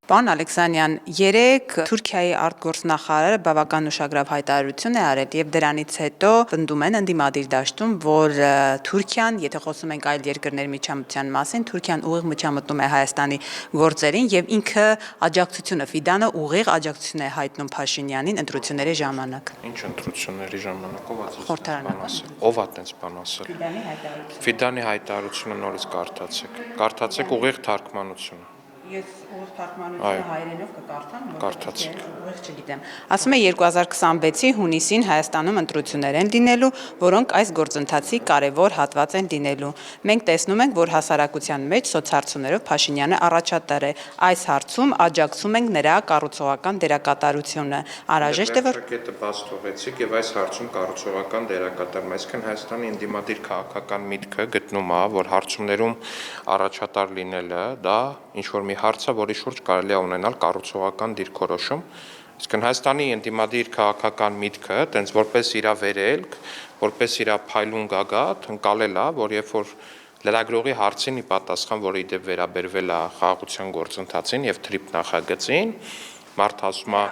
Պարոն Ալեքսանյան, երեկ Թուրքիայի արտգործնախարարը բավական ուշագրավ հայտարարություն է արել եւ դրանից հետո պնդում են ընդդիմադիր դաշտում, որ Թուրքիան, եթե խոսում ենք այլ երկրների միջամտության մասին, Թուրքիան ուղիղ միջամտնում է Հայաստանի գործերին եւ ինքը աջակցությունը Ֆիդանը ուղիղ աջակցություն է հայտնում Փաշինյանին ընտրությունների ժամանակ։ Ինչ ընտրությունների ժամանակ Խորհրդարանական։ Ով է այդպես բան ասել։ Ֆիդանի հայտարարությունը նորից կարդացեք ուղիղ թարգմանությունը։ Ես ուղիղ թարգմանությունը հայերենով կկարդամ, Կարդացեք։ ուղիղ չգիտեմ։ Ասում է 2026-ի հունիսին Հայաստանում ընտրություններ են լինելու, որոնք այս գործընթացի կարևոր հատված են լինելու։ Մենք տեսնում ենք, որ հասարակության մեջ սոցհարցումներով Փաշինյանը առաջատար է։ Այս հարցում աջակցում ենք նրա կառուցողական դերակատարությունը։ Անհրաժեշտ է, որ Կետը բաց թողեցիք եւ այս հարցում կառուցողական դերակատարում, այսինքն Հայաստանի ընդդիմադիր քաղաքական միտքը գտնում է, որ հարցումներում առաջատար լինելը դա ինչ որ մի հարց է, որի շուրջ կարելի է ունենալ կառուցողական դիրքորոշում, այսինքն Հայաստանի ընդդիմադիր քաղաքական միտքը, տենց որպես իր վերելք, որպես իր փայլուն գագաթ, ընկալել է, որ երբ որ լրագրողի հարցին ի պատասխան, որը իդեպ վերաբերվել է խաղաղության գործընթացին եւ թրիփ նախագծին, մարդ ասում է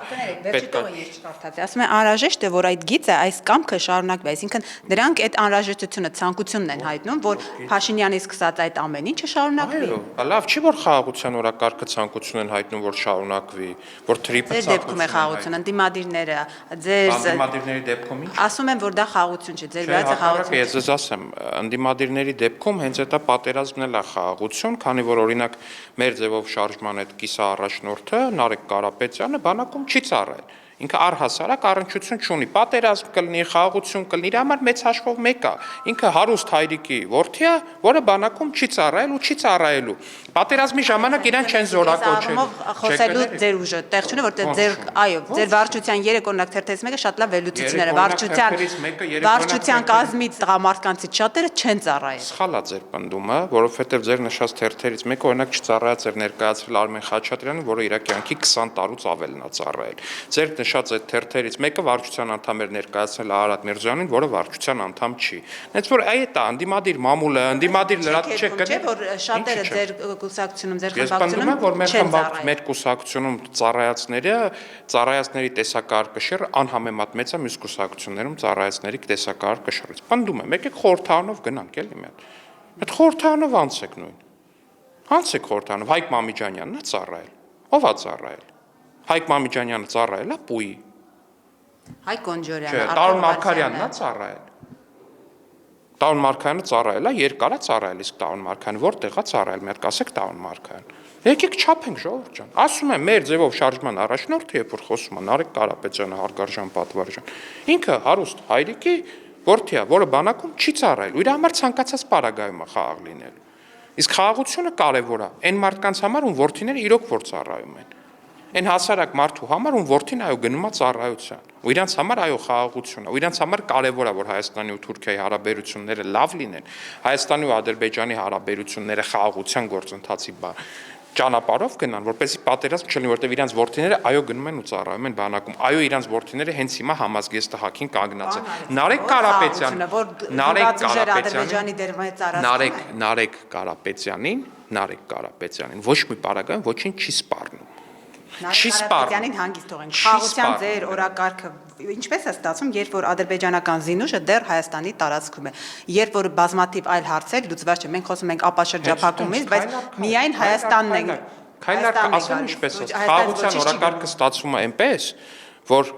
պետք է ասում է անհրաժեշտ է, որ այդ գիծը այս կամքը շարունակվի, այսինքն դրանք այդ անհրաժեշտությունը ցանկությունն են հայտնում, որ Փաշինյանի սկսած այդ ամեն ինչը շարունակվի։ Այո, լավ չի որ խաղաղության օրակարգը ցանկություն են հայտնում, որ շարունակվի, որ թրիփը Ձեր դեպքում է խաղաղություն, ընդդիմադիրները, ձեր ընդդիմադիրների դեպքում ինչ։ ասում են, որ դա խաղաղություն չէ, ձեր վրա խաղաղություն։ Ես ձեզ ասեմ, ընդդիմադիրների դեպքում հենց դա պատերազմն էլ է խաղաղություն, քանի որ օրինակ մեր ձևով շարժման այդ կիսա առաջնորդը Նարեկ Կարապետյանը բանակում չի ծառայել։ Ինքը առհասարակ առնչություն չունի, պատերազմ կլինի, խաղաղություն կլինի, իր համար մեծ հաշվով մեկ է։ Ինքը հարուստ հայրիկի որդի է, որը բանակում չի ծառայել ու չի ծառայելու։ Պատերազմի ժամանակ իրան չեն զորակոչել։ Խոսելու ձեր ուժը տեղ չունի, որտեղ ձեր, այո, ձեր վարչության 3 օրինակ թերթից մեկը շատ լավ վերլուծություններ է, վարչության կազմից տղամարդկանցից շատերը չեն ծառայել։ Սխալ է ձեր պնդումը, որովհետև ձեր նշած թերթերից մեկը օրինակ չծառայած էր ներկայացրել Արմեն Խաչատրյանը, որը իր կյանքի 20 տարուց ավելն է ծառայել։ Ձեր նշած այդ թերթերից մեկը վարչության անդամ էր ներկայացնել Արարատ Միրզոյանին, որը վարչության անդամ չի։ Հենց որ այդ է ընդդիմադիր մամուլը, ընդդիմադիր լրատվիչը չէ, որ շատերը ձեր կուսակցությունում, ձեր Ես պնդում եմ, որ մեր կուսակցությունում ծառայածների տեսակարգը անհամեմատ մեծ է մյուս կուսակցություններում ծառայածների տեսակարգը։ Պնդում եմ, եկեք խորհրդարանով գնանք էլի մի հատ։ Այդ խորհրդարանով անցեք նույն։ Անցեք խորհրդարանով, Հայկ Մամիջանյանն է ծառայել։ Ո՞վ է ծառայել։ Հայկ Մամիջանյանը ծառայել է Պուի։ Հայկ Կոնջորյանը, Տարոն Մարգարյանն է ծառայել։ Տարոն Մարգարյանը ծառայել է, երկար է ծառայել, իսկ Տարոն Մարգարյանը որտեղ է ծառայել, մի հատ կասեք Տարոն Մարգարյան։ Եկեք չափենք ժողովուրդ ջան։ Ասում եմ, մեր ձևով շարժման առաջնորդը, երբ որ խոսում է Նարեկ Կարապետյանը, Հարգարժան Պատվարժան, ինքը հարուստ հայրիկի որդի է, որը բանակում չի ծառայել, ու իր համար ցանկացած պարագայում է խաղաղ լինել։ Իսկ խաղաղությունը կարևոր է այն մարդկանց համար, ում որդիները իրոք որ ծառայում են։ Այն հասարակ մարդու համար, ում որդին այո գնում է ծառայության, ու իրանց համար այո խաղաղություն է, ու իրանց համար կարևոր է, որ Հայաստանի ու Թուրքիայի հարաբերությունները լավ լինեն, Հայաստանի ու Ադրբեջանի հարաբերությունները խաղաղության գործընթացի ճանապարհով գնան, որպեսզի պատերազմ չլինի, որտեղ իրանց որդիները այո գնում են ու ծառայում են բանակում, այո իրանց որդիները հենց հիմա համազգեստը հակին կանգնած են։ Նարեկ Կարապետյանին ոչ մի պարագայում ոչինչ չի սպառնում։ Կարապետյանին հանգիստ թողենք։ Խաղաղության ձեր օրակարգը ինչպես է ստացվում, երբ որ ադրբեջանական զինուժը դեռ Հայաստանի տարածքում է, երբ որ բազմաթիվ այլ հարցեր լուծված չեն, մենք խոսում ենք ապաշրջափակումից, բայց միայն Հայաստանն է։ Քայլարկը ասեմ ինչպես է, խաղաղության օրակարգը ստացվում է այնպես, որ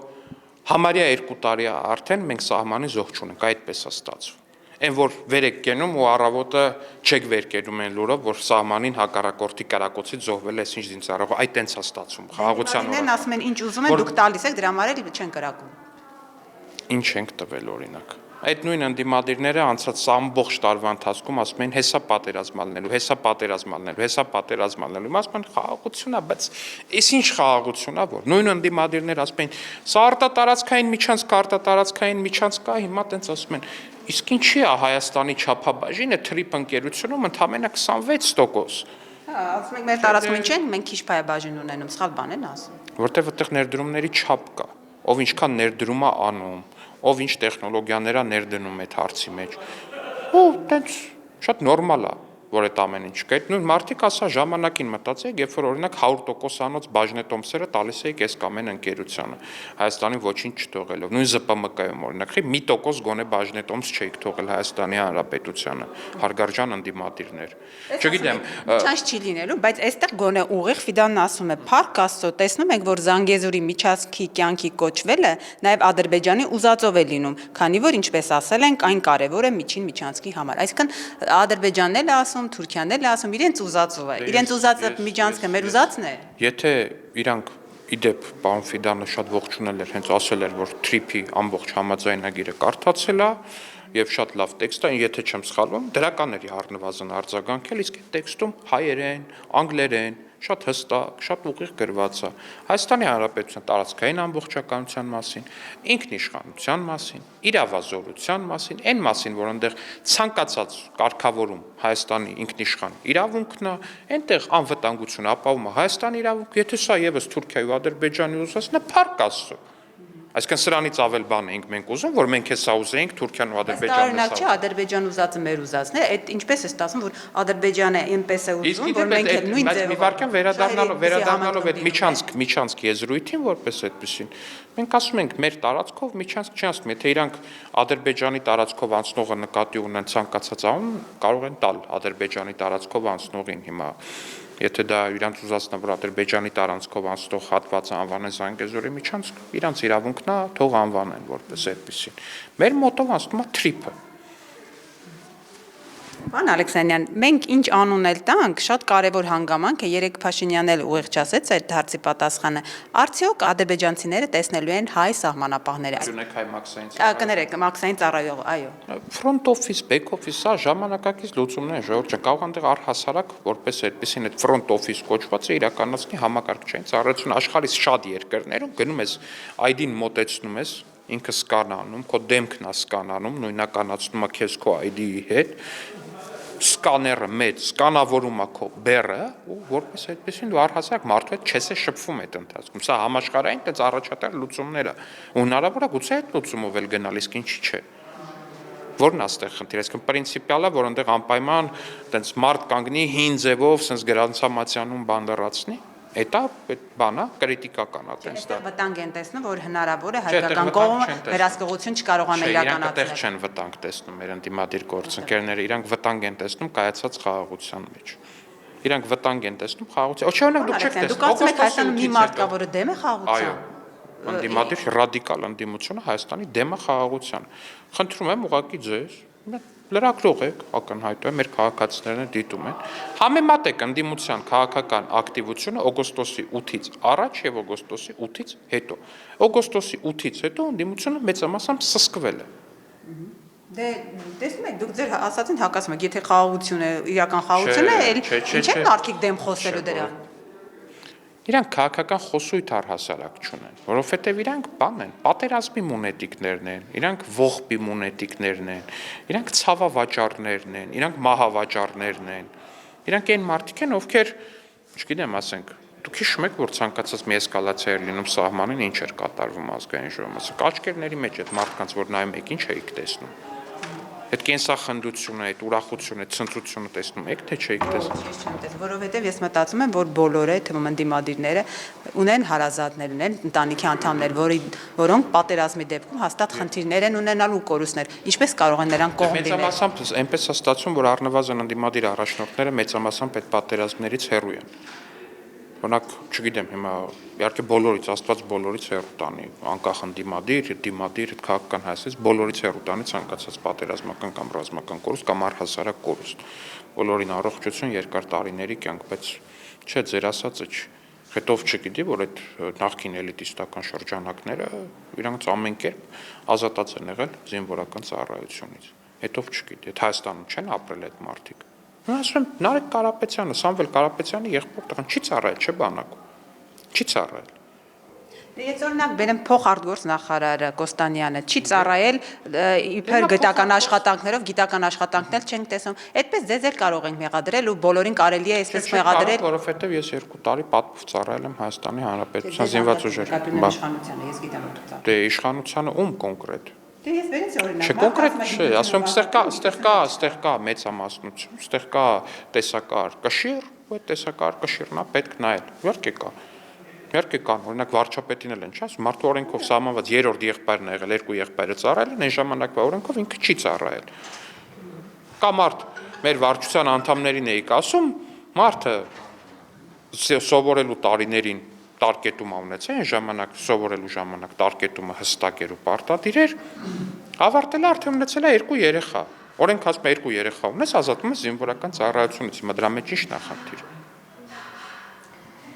համարյա 2 տարի արդեն մենք սահմանի զոհ չունենք, այդպես է ստացվում։ Այն որ վեր եք կենում ու առավոտը չեք վեր կենում են լուրով, որ սահմանին հակառակորդի կրակոցից զոհվել է այսինչ զինծառայող, այդ տենց է ստացվում խաղաղության օրակարգը։ Ասում են ինչ ուզում են, դուք տալիս եք, դրա համար էլ չեն կրակում։ Ինչ ենք տվել օրինակ։ Այդ նույն ընդդիմադիրները անցած ամբողջ տարվա ընթացքում ասում են հեսա պատերազմալնելու, հեսա պատերազմալնելու, հեսա պատերազմալնելու։ Ասում են խաղաղություն է, բայց այս ինչ խաղաղություն է, որ նույն ընդդիմադիրները ասում են սա արտատարածքային միջանցք, արտատարածքային միջանցք կա, հիմա տենց ասում են իսկ ինչի է Հայաստանի չափաբաժինը թրիփ ընկերությունում ընդամենը 26%։ Ասում եք մեր տարածքում ինչ են, մենք քիչ փայաբաժին ունենում, սխալ բան են ասում։ Որտեվ այդտեղ ներդրումների չափ կա, ով ինչքան ներդրում է անում, ով ինչ տեխնոլոգիաներ է ներդնում այդ հարցի մեջ։ Ու տենց շատ նորմալ է։ որ այդ ամեն ինչ կա։ Նույն մարդիկ ասա ժամանակին մտածեք, երբ որ օրինակ 100%-անոց բաժնետոմսերը տալիս էիք այս կամ այն ընկերությանը, Հայաստանի ոչինչ չթողելով։ Նույն ԶՊՄԿ-ում օրինակ 1% գոնե բաժնետոմս չէիք թողել Հայաստանի Հանրապետությանը, հարգարժան ընդդիմադիրներ։ Չգիտեմ, Չանց չի լինելու, բայց այստեղ գոնե ուղիղ Ֆիդանն ասում է, փառք Աստծո, տեսնում եք, որ Զանգեզուրի միջանցքի կյանքի կոչվելը նաև Ադրբեջանի ուզածով է լինում, քանի որ ինչպես ասել ենք, այն կարևոր է միջին միջանցքի համար։ Այսինքն Ադրբեջանն էլ է ասում, Թուրքիան էլ է ասում, իրենց ուզածով է։ Իրենց ուզածը միջանցքը մեր ուզածն է։ Եթե իրանք իդեպ պարոն Ֆիդանը շատ ողջունել էր, հենց ասել էր, որ TRIP-ի ամբողջ համաձայնագիրը կարդացել է եւ շատ լավ տեքստ է, եթե չեմ սխալվում, դրականների առնվազն արձագանքել, իսկ այդ տեքստում հայերեն, անգլերեն, շատ հստակ, շատ ուղիղ գրված է Հայաստանի Հանրապետության տարածքային ամբողջականության մասին, ինքնիշխանության մասին, իրավազորության մասին, այն մասին, որ այնտեղ ցանկացած կարգավորում Հայաստանի ինքնիշխան իրավունքն է, այնտեղ անվտանգություն ապահովում է Հայաստանի իրավունք, եթե սա եւս Թուրքիայի ու Ադրբեջանի ուզածն է, փառք Աստծո։ Այսինքն սրանից ավել բան ենք մենք ուզում, որ մենք հեսա ուզեինք Թուրքիան ու Ադրբեջանը։ Տարօրինակ չէ, Ադրբեջան ուզածը մեր ուզածն է, այդ ինչպես է ստացվում, որ Ադրբեջանը այնպես է ուզում, որ մենք էլ նույն ձևով։ Մի վարքյան վերադառնալով այդ միջանցք եզրույթին, որպես այդպեսին, մենք ասում ենք մեր տարածքով միջանցք չի ասում, եթե իրանք Ադրբեջանի տարածքով անցնողը նկատի ունեն ցանկացած անում, կարող են տալ Ադրբեջանի տարածքով անցնողին հիմա Եթե դա իրանց ուզածն է, որ Ադրբեջանի տարածքով անցնող հատվածը անվանեն Զանգեզուրի միջանցք, իրանց իրավունքն է, թող անվանեն որպես այդպեսին։ Մեր մոտով անցնում է TRIP-ը։ Պարոն Ալեքսանյան, մենք ինչ անուն էլ տանք, շատ կարևոր հանգամանք է, երեք Փաշինյանն էլ ուղիղ ասեց այդ հարցի պատասխանը։ Արդյոք ադրբեջանցիները տեսնելու են հայ սահմանապահները։ Ունեք հայ մաքսային Կներեք, մաքսային ծառայող, այո։ Front office, back office, սա ժամանակակից լուծումներ են, ժողովուրդ ջան, կարող այնտեղ առհասարակ որպես այդպեսին այդ front office կոչվածը իրականացնի համակարգչային ծառայություն աշխարհի շատ երկրներում գնում ես ID-ն մոտեցնում ես ինքը սկանանում, քո դեմքն է սկանանում, նույնականացնում է քեզ քո ID-ի հետ, սկաները մեծ սկանավորում է քո բեռը ու որպես այդպեսին դու առհասարակ մարդու հետ չես շփվում այդ ընթացքում։ Սա համաշխարհային այդպես առաջատար լուծումներ է։ Ու հնարավոր է գուցե այդ լուծումով էլ գնալ, իսկ ինչի՞ չէ։ Որն է այստեղ խնդիրը, այսինքն պրինցիպիալ է, որ այնտեղ անպայման այտենց մարդ կանգնի հին ձևով, sense գրանցամատյանում բան լրացնի։ Դա այդ բանա կրիտիկական է այտենց դա։ Վտանգ են տեսնում, որ հնարավոր է հայկական կողմը վերահսկողություն չկարողանա իրականացնել։ Իրանք չեն վտանգ տեսնում մեր ընդդիմադիր գործընկերները, իրանք վտանգ են տեսնում կայացած խաղաղության մեջ։ Իրանք վտանգ են տեսնում խաղաղության։ Ոչ օրինակ դուք չեք տեսնում։ Դուք ասում եք Հայաստանում մի մարդ կա, որը դեմ է խաղաղության։ Այո։ Ընդդիմադիր ռադիկալ ընդդիմությունը Հայաստանի դեմ է խաղաղության։ Խնդրում եմ ուղղակի ձեզ լրագրող եք, ակնհայտ է, մեր քաղաքացիներն դիտում են։ Համեմատեք ընդդիմության քաղաքական ակտիվությունը օգոստոսի 8-ից առաջ եւ օգոստոսի 8-ից հետո։ Օգոստոսի 8-ից հետո ընդդիմությունը մեծամասամբ սսկվել է։ Դե տեսնում եք, դուք ձեր ասածին հակասում եք, եթե խաղաղություն է, իրական խաղաղություն է, ինչ են մարդիկ դեմ խոսելու դրան։ Իրանք քաղաքական խոսույթ առհասարակ չունեն, որովհետև իրանք բան են, պատերազմի մունետիկներն են, իրանք ողբի մունետիկներն են, իրանք ցավավաճառներն են, իրանք մահավաճառներն են, իրանք այն մարդիկ են, ովքեր, չգիտեմ, ասենք, դուք հիշում եք, որ ցանկացած մի էսկալացիա էր լինում սահմանին, ինչ էր կատարվում ազգային ժողովում, ասենք, աչքերների մեջ այդ մարդկանց, որ նայում եք, ինչ էիք տեսնում։ Այդ կենսախնդությունը, այդ ուրախությունը, այդ ցնծությունը տեսնում եք, թե չէիք տեսնում։ Ես չեմ տեսնում, որովհետև ես մտածում եմ, որ բոլորը, թվում ընդդիմադիրները ունեն հարազատներ, ունեն ընտանիքի անդամներ, որոնք պատերազմի դեպքում հաստատ խնդիրներ են ունենալու կորուստներ։ Ինչպես կարող են նրանք կողմ լինել։ Մեծամասամբ այնպես է ստացվում, որ առնվազն ընդդիմադիր առաջնորդները մեծամասամբ այդ պատերազմներից հեռու են։ Օրինակ, չգիտեմ, հիմա իհարկե բոլորից, Աստված բոլորից հեռու տանի, անկախ ընդդիմադիր, դիմադիր, քաղաքական հայացքից բոլորից հեռու տանի ցանկացած պատերազմական կամ ռազմական կորուստ կամ առհասարակ կորուստ։ Բոլորին առողջություն, երկար տարիների կյանք, բայց չէ, ձեր ասածը չի։ Հետով չգիտի, որ այդ նախկին էլիտիստական շրջանակները իրանց ամեն կերպ ազատած են եղել զինվորական ծառայությունից։ Հետով չգիտի, այդ Հայաստանում չեն ապրել այդ մարդիկ։ Ասում եմ, Նարեկ Կարապետյանը, Սամվել Կարապետյանի եղբոր տղան չի ծառայել, չէ բանակում։ Չի ծառայել։ Ես օրինակ բերեմ փոխարտգործ նախարարը Կոստանյանը չի ծառայել իբր գիտական աշխատանքներով, գիտական աշխատանքներ չենք տեսնում։ Այդպես ձեզ էլ կարող ենք մեղադրել ու բոլորին կարելի է այսպես մեղադրել։ Որովհետև ես 2 տարի պատվով ծառայել եմ Հայաստանի Հանրապետության զինված ուժերում։ Իշխանությանը, ես գիտեմ որ դու ծառայել։ Դե իշխանությանը ում կոնկրետ։ Ես վերից օրինակ։ Չէ, կոնկրետ չէ, ասում եմ, ստեղ կա մեծամասնություն, ստեղ կա տեսակար կշիռ, ու այդ տեսակար կշիռն է պետք նայել։ Իհարկե կան, օրինակ վարչապետին էլ են, չէ՞, մարդու օրենքով սահմանված երրորդ եղբայրն ա եղել, երկու եղբայրը ծառայել են, այն ժամանակվա օրենքով ինքը չի ծառայել։ Կա մարդ, մեր վարչության անդամներին էիք ասում, մարդը սովորելու տարիներին տարկետում ունեցել, այն ժամանակ սովորելու ժամանակ տարկետումը հստակ էր ու պարտադիր էր, ավարտել արդեն ունեցել է 2 երեխա։ Օրենք ասում է 2 երեխա ունես, ազատվում ես զինվորական ծառայությունից, հիմա դրա մեջ ի՞նչն է խնդիրը։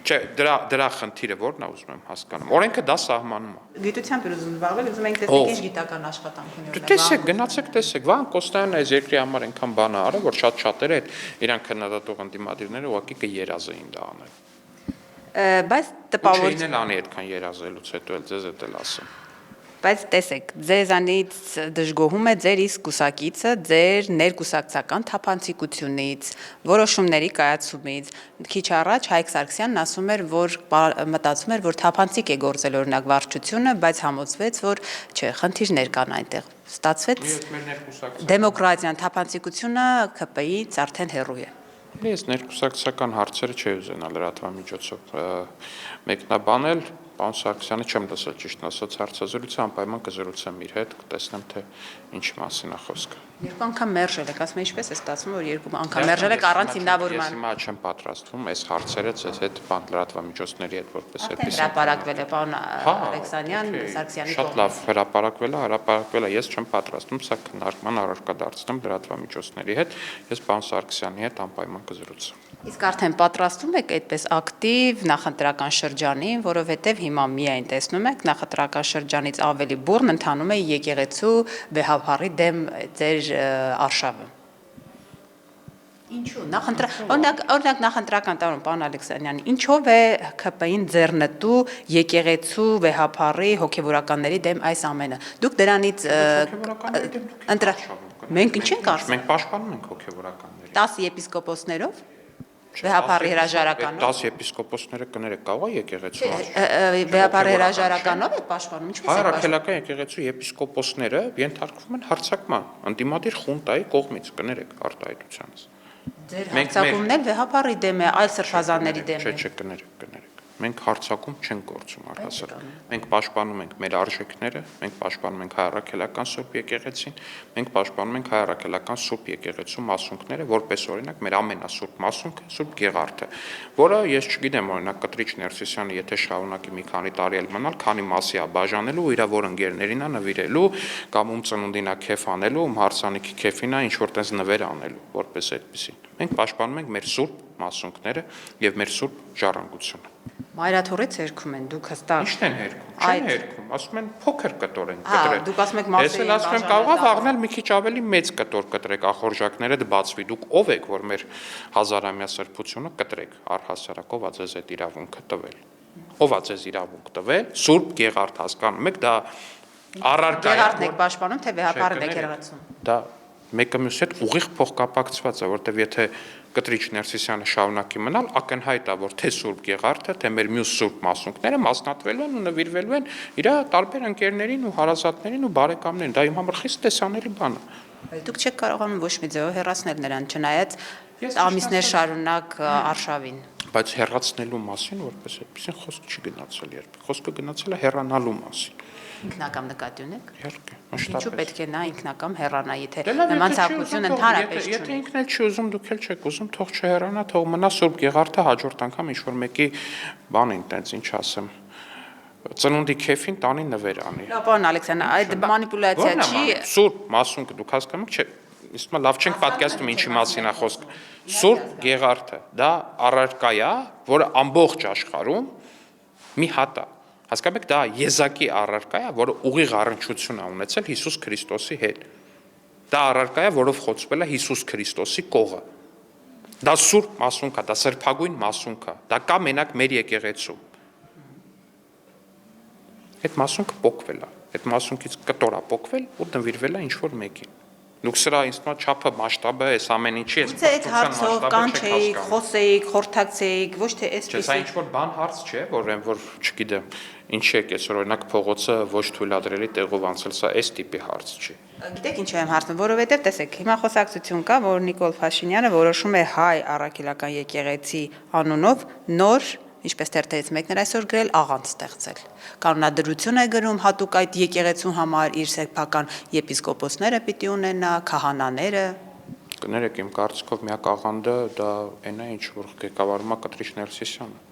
Չէ, դրա խնդիրը ո՞րն է ուզում եմ հասկանում։ Օրենքը դա սահմանում է։ Գիտությամբ էր ուզում զբաղվել, ուզում ենք տեսնել ինչ գիտական աշխատանք ունի։ Տեսեք, գնացեք, Վահան Կոստանյանը այս երկրի համար այնքան բան է արել, որ շատ-շատերը այդ իրան քննադատող ընդդիմադիրները ուղղակի կերազեին դա անել։ Բայց տպավոր Չէին էլ անի այդքան երազելուց հետո էլ ձեզ էլ ասեմ։ Բայց տեսեք, ձեզանից դժգոհում է ձեր իսկ կուսակիցը, ձեր ներկուսակցական թափանցիկությունից, որոշումների կայացումից։ Քիչ առաջ Հայկ Սարգսյանն ասում էր, որ մտածում էր, որ թափանցիկ է գործել օրինակ վարչությունը, բայց համոզվեց, որ չէ, խնդիրներ կան այնտեղ։ Ստացվեց դեմոկրատիան, թափանցիկությունը ԿՊ-ից արդեն հեռու է։ Ես ներկուսակցական հարցերը չի ուզենա լրատվամիջոցով մեկնաբանել, պարոն Սարգսյանը չեմ լսել ճիշտ ասած հարցազրույցը, անպայման կզրուցեմ իր հետ, կտեսնեմ թե ինչի մասին է խոսքը։ Երկու անգամ մերժել եք, ասում եմ ինչպես է ստացվում, որ երկու անգամ մերժել եք առանց հիմնավորման։ Ես հիմա չեմ պատրաստվում այս հարցերը ձեզ հետ լրատվամիջոցների հետ որպես այդպես։ Հրապարակվել է պարոն Ալեքսանյան, Սարգսյանի Շատ լավ հրապարակվել է, ես չեմ պատրաստվում սա քննարկման առարկա դարձնեմ լրատվամիջոցների հետ, ես պարոն Սարգսյանի հետ անպայման կզրուցեմ։ Իսկ արդեն պատրաստում եք այդպես ակտիվ նախընտրական շրջանին, որովհետև հիմա միայն տեսնում եք նախընտրական շրջանից ավելի բուռն ընթանում է եկեղեցու վեհապարի դեմ ձեր արշավը։ Ինչու՞։ Օրինակ նախընտրական տարում պարոն Ալեքսանյան, ինչով է ԿՊ-ին ձեռնտու եկեղեցու վեհապարի հոգևորականների դեմ այս ամենը։ Դուք դրանից մենք ինչ ենք արվում։ Մենք պաշտպանում ենք հոգևորականներին։ 10 եպիսկոպոսներով վեհապարի հրաժարականով 10 եպիսկոպոսները կներեք կարող է եկեղեցու վեհապարի հրաժարականով եք պաշտպանում, ինչպես եք պաշտպանում։ Հայրաքելական եկեղեցու եպիսկոպոսները ենթարկվում են հարձակման, ընդդիմադիր խունտայի կողմից, կներեք արտահայտությանս։ Ձեր հարձակումն էլ վեհապարի դեմ է, այլ սրբազանների դեմ է։ Չէ, կներեք։ Մենք հարձակում չենք գործում առհասարակ։ Մենք պաշտպանում ենք մեր արժեքները, մենք պաշտպանում ենք հայրաքելական Սուրբ եկեղեցին, մենք պաշտպանում ենք հայրաքելական Սուրբ եկեղեցու մասունքները, որպես օրինակ մեր ամենասուրբ մասունքը Սուրբ Գեղարդը, որը ես չգիտեմ օրինակ Կտրիչ Ներսիսյանը եթե շարունակի մի քանի տարի էլ մնալ, քանի մասի է բաժանելու ու իր որ ընկերներին է նվիրելու կամ ում ծնունդին է քեֆ անելու, ում հարսանիքի քեֆին է ինչ որ տես նվեր անելու, որպես այդպեսին։ Մենք պաշտպանում ենք մեր սուրբ մասունքները եւ մեր սուրբ ժառանգությունը։ Մայրաթորից հերքում են, դուք հստակ։ Ի՞նչն են հերքում։ Չեն հերքում, ասում են փոքր կտոր են կտրել։ կտրել։ Դուք ասում եք մասերի։ Ես էլ ասում եմ կարող է վաղնել մի քիչ ավելի մեծ կտոր կտրեք, ախորժակները դբացվի։ Դուք ով եք, որ մեր հազարամյա սրբությունը կտրեք, առհասարակ ով է ձեզ այդ իրավունքը տվել։ Ով է ձեզ իրավունք տվել։ Սուրբ Գեղարդ հասկանում եք, դա առարկա է։ Գեղարդն եք պաշտպանում, թե վեհապարն եք եղացում։ Դա մեկը մյուսի հետ ուղիղ փոխկապակցված է, որտեվ եթե Կտրիչ Ներսիսյանը շարունակի մնալ, ակնհայտ է, որ թե Սուրբ Գեղարդը, թե մեր մյուս սուրբ մասունքները մասնատվելու են ու նվիրվելու են իր տարբեր ընկերներին ու հարազատներին ու բարեկամներին։ Դա իմ համար խիստ տեսանելի բան է։ Բայց դուք չեք կարողանում ոչ մի ձևով հեռացնել նրան, չնայած ամիսներ շարունակ արշավին։ Բայց հեռացնելու մասին որպես այդպեսին խոսք չի գնացել երբեք։ Խոսքը գնացել է հեռանալու մասին։ Ինքնակամ նկատի ունեք։ Իհարկե, Ինչու մշտապես։ պետք է նա ինքնակամ հեռանա, եթե նման ցանկություն ընդհանրապես Եթե ինքն էլ չի ուզում, դուք էլ չեք ուզում, թող չհեռանա, թող մնա Սուրբ Գեղարդը հաջորդ անգամ ինչ որ մեկի բանին տենց ինչ ասեմ։ Ծնունդի քեֆին տանի նվեր անի։ Լավ, պարոն Ալեքսան, այդ մանիպուլյացիա չի։ Սուրբ մասունքը դուք հասկանում եք, չէ, իսկ լավ չենք պատկերացնում ինչի մասին է խոսքը։ Սուրբ Գեղարդը դա առարկա է, որը ամբողջ աշխարհում մի հատ է։ Հասկանում եք, դա եզակի առարկա է, որը ուղիղ առնչություն է ունեցել Հիսուս Քրիստոսի հետ։ Դա առարկա է, որով խոցվել է Հիսուս Քրիստոսի կողը։ Դա սուրբ մասունք է, դա սրբագույն մասունք է։ Դա կա մենակ մեր եկեղեցում։ Այդ մասունքը փոկվել է։ Այդ մասունքից կտոր է փոկվել ու նվիրվել է ինչ որ մեկին։ Դուք սրա ինձ թվում է չափը մասշտաբը էս ամեն ինչի էս Գուցե այդ հարցով կանչեիք, խոսեիք, խորհրդակցեիք, ոչ թե Չէ, սա այսպեսի։ ինչ որ բան հարց չէ, որ չգիտեմ, ինչի է կեսօր օրինակ փողոցը ոչ թույլատրելի տեղով անցել, սա այս տիպի հարց չի։ Գիտեք ինչ եմ հարցնում, որովհետև տեսեք, հիմա խոսակցություն կա, որ Նիկոլ Փաշինյանը որոշում է հայ առաքելական եկեղեցի անունով նոր, ինչպես թերթերից մեկն էր այսօր գրել, աղանդ ստեղծել։ Կանոնադրություն է գրում հատուկ այդ եկեղեցու համար իր սեփական եպիսկոպոսները պիտի ունենա, քահանաները։ Կներեք, իմ կարծիքով միակ աղանդը դա այն է, ինչ որ ղեկավարում է Կտրիշ Ներսիսյանը։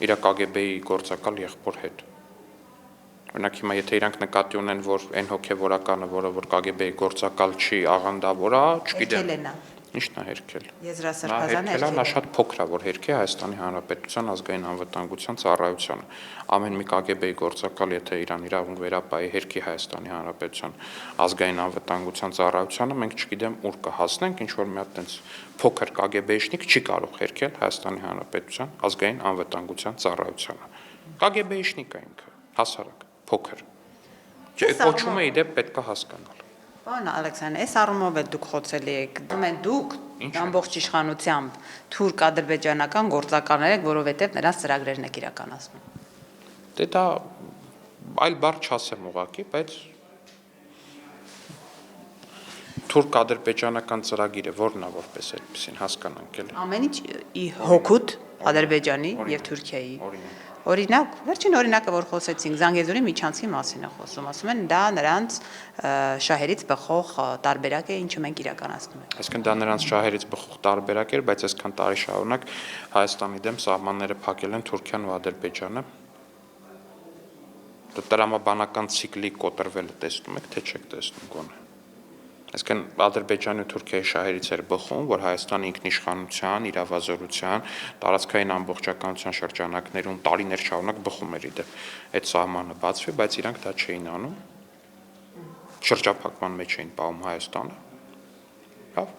Իր KGB-ի գործակալ եղբոր հետ։ Օրինակ հիմա եթե իրանք նկատի ունեն, որ այն հոգևորականը, որը որ KGB-ի գործակալ չի, աղանդավոր է, չգիտեմ։ Ինչն է հերքել։ Եզրասրբազանը Նա շատ փոքր է, որ հերքի Հայաստանի Հանրապետության ազգային անվտանգության ծառայությանը։ Ամեն մի KGB-ի գործակալ, եթե իրան իրավունք վերապահի հերքի Հայաստանի Հանրապետության ազգային անվտանգության ծառայությանը, մենք չգիտեմ ուր կհասնենք, ինչ որ մի հատ տենց փոքր KGB-շնիկ չի կարող հերքել Հայաստանի Հանրապետության ազգային անվտանգության ծառայությանը։ KGB-շնիկ է ինքը, հասարակ, փոքր։ Կոչումը իդեպ պետք է հասկանալ։ Պարոն Ալեքսանդր, այս առումով էլ դուք խոցելի եք, դու դուք ամբողջ իշխանությամբ թուրք-ադրբեջանական գործակալներ եք, որովհետև նրանց ծրագրերն եք իրականացնում։ Դե դա այլ բառ չասեմ ուղղակի, բայց թուրք-ադրբեջանական ծրագիրը որն է որպես այդպեսին հասկանանք էլի։ Ամեն ինչ ի հոգուտ Ադրբեջանի եւ Թուրքիայի։ Օրինակ, վերջին օրինակը, որ խոսեցինք, Զանգեզուրի միջանցքի մասին է խոսում, ասում են դա նրանց շահերից բխող տարբերակ է, ինչը մենք իրականացնում ենք։ Այսինքն դա նրանց շահերից բխող տարբերակ էր, բայց այսքան տարի շարունակ Հայաստանի դեմ սահմանները փակել են Թուրքիան ու Ադրբեջանը։ Դա տրամաբանական ցիկլի կոտրվելը տեսնում եք, թե չեք տեսնում գոնե։ Այսինքն Ադրբեջանի ու Թուրքիայի շահերից էր բխում, որ Հայաստանի ինքնիշխանության, իրավազորության, տարածքային ամբողջականության շրջանակներում տարիներ շարունակ բխում էր իդեպ այդ սահմանը բացվի, բայց իրանք դա չէին անում։ Շրջափակման մեջ էին պահում Հայաստանը։ Լավ։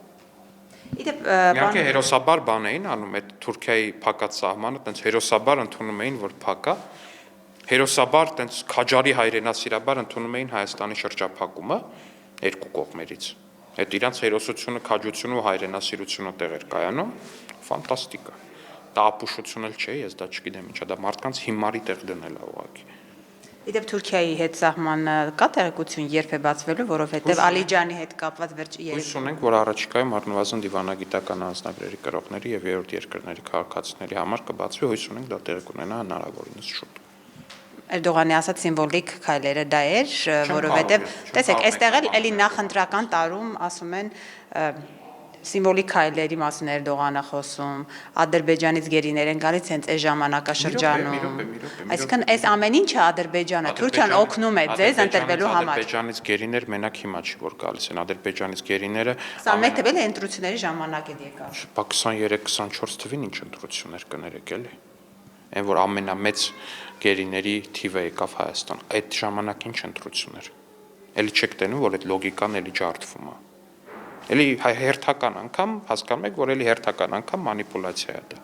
Իդեպ Իրանք հերոսաբար բան էին անում, այդ Թուրքիայի փակած սահմանը, տենց հերոսաբար ընդունում էին, որ փակա։ Հերոսաբար տենց քաջարի հայրենասիրաբար ընդունում էին Հայաստանի շրջափակումը երկու կողմերից։ Այդ իրանց հերոսությունը, քաջությունը ու հայրենասիրությունը տեղ էր կայանում, ֆանտաստիկ է։ Դա ապուշություն էլ չէ, ես դա չգիտեմ ինչա, դա մարդկանց հիմարի տեղ դնել է ուղղակի։ Իդեպ Թուրքիայի հետ սահմանը կա տեղեկություն երբ է բացվելու, որովհետև Ալիջանի հետ կապված վերջի Հույս ունենք, որ առաջիկայում առնվազն դիվանագիտական անձնագրերի կրողների եւ երրորդ երկրների քաղաքացիների համար կբացվի, հույս ունենք դա տեղի կունենա հնարավորինս շուտ։ Էրդողանի ասած սիմվոլիկ քայլերը դա էր, որովհետև տեսեք, այստեղ էլ էլի նախընտրական տարում ասում են սիմվոլիկ քայլերի մասին Էրդողանը խոսում, Ադրբեջանից գերիներ են գալիս հենց այս ժամանակաշրջանում։ Այսինքն այս ամեն ինչը Ադրբեջանը, Թուրքիան օգնում է ձեզ ընտրվելու համար։ Ադրբեջանից գերիներ մենակ հիմա չի որ գալիս են, Ադրբեջանից գերիները 21 թվականին ընտրությունների ժամանակ է եկավ։ Բա 23-24 թվին ինչ ընտրություններ կներեք էլի։ Այն որ ամենամեծ գերիների թիվը եկավ Հայաստան, այդ ժամանակ ինչ ընտրություններ։ Էլի չեք տենում, որ այդ լոգիկան էլի ջարդվում է։ Էլի հերթական անգամ հասկանում եք, որ էլի հերթական անգամ մանիպուլյացիա է դա։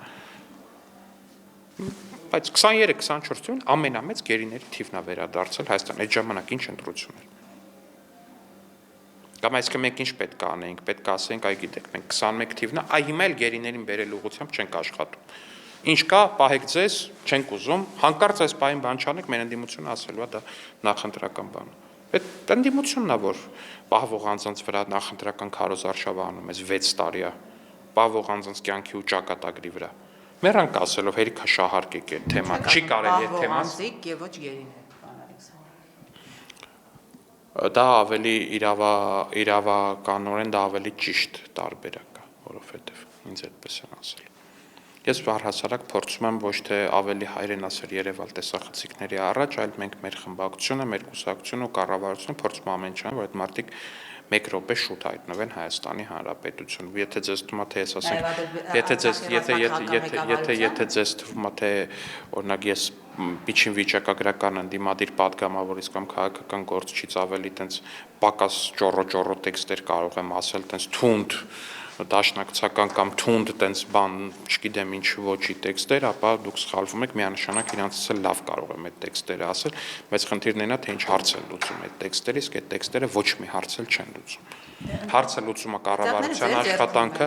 Բայց 23-24 թվին ամենամեծ գերիների թիվն է վերադարձել Հայաստան, այդ ժամանակ ինչ ընտրություններ։ Կամ այսինքն մենք ինչ պետք է անեինք, պետք է ասենք, այ գիտեք, մենք 21 թիվն է, այ հիմա էլ գերիներին բերելու ուղղությամբ չենք աշխատում։ Ինչ կա, պահեք ձեզ, չենք ուզում, հանկարծ այս պահին բան չանեք, մեր ընդդիմությունը ասելու է դա նախընտրական բան։ Այդ ընդդիմությունն է, որ պահվող անձանց վրա նախընտրական քարոզարշավը անում է 6 տարի է, պահվող անձանց կյանքի ու ճակատագրի վրա։ Մեռանք ասելով հերիքա շահարկեք այդ թեման, չի կարելի այդ թեման։ Եվ ոչ գերիներ։ Դա ավելի իրավականորեն դա ավելի ճիշտ տարբերակ է, որովհետև ինձ այդպես են ասել։ Ես առհասարակ փորձում եմ ոչ թե ավելի հայրենասեր երևալ տեսախցիկների առաջ, այլ մենք մեր խմբակցությունը, մեր կուսակցությունը ու կառավարությունը փորձում ամեն ինչ անենք, որ այդ մարդիկ 1 րոպե շուտ հայտնվեն Հայաստանի Հանրապետությունում։ Եթե ձեզ թվում է, թե ես ասենք, եթե ձեզ թվում է, թե օրինակ ես միջին վիճակագրական ընդդիմադիր падգամավորից կամ քաղաքական գործչից ավելի տենց պակաս ճոռո տեքստեր կարող եմ ասել, տենց թունդ դաշնակցական կամ թունդ տենց բան, չգիտեմ ինչ ոչի տեքստեր, ապա դուք սխալվում եք, միանշանակ իրանցից էլ լավ կարող եմ այդ տեքստերը ասել, բայց խնդիրն այն է, թե ինչ հարց են լուծում այդ տեքստերը, իսկ այդ տեքստերը ոչ մի հարց էլ չեն լուծում։ Հարցը լուծումը կառավարության աշխատանքը,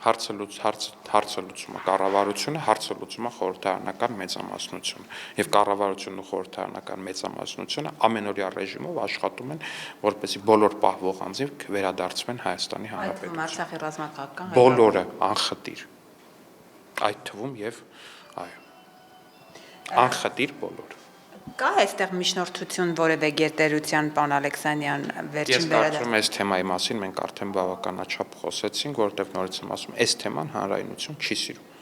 հարցը լուծումը կառավարությունը, հարցը լուծումը խորհրդարանական մեծամասնությունը, եւ կառավարությունն ու խորհրդարանական մեծամասնությունը ամենօրյա ռեժիմով աշխատում են, որպեսզի բոլոր պահվող անձինք վերադարձվեն Հայաստանի Հանրապետություն։ Արցախի ռազմական Բոլորը անխտիր։ Այդ թվում եւ այո։ Անխտիր բոլոր։ Կա այստեղ միջնորդություն որևէ գերտերության, պարոն Ալեքսանյան, վերջին Ես կարծում եմ, այս թեմայի մասին մենք արդեն բավականաչափ խոսեցինք, որովհետեւ նորից եմ ասում, այս թեման հանրայնություն չի սիրում։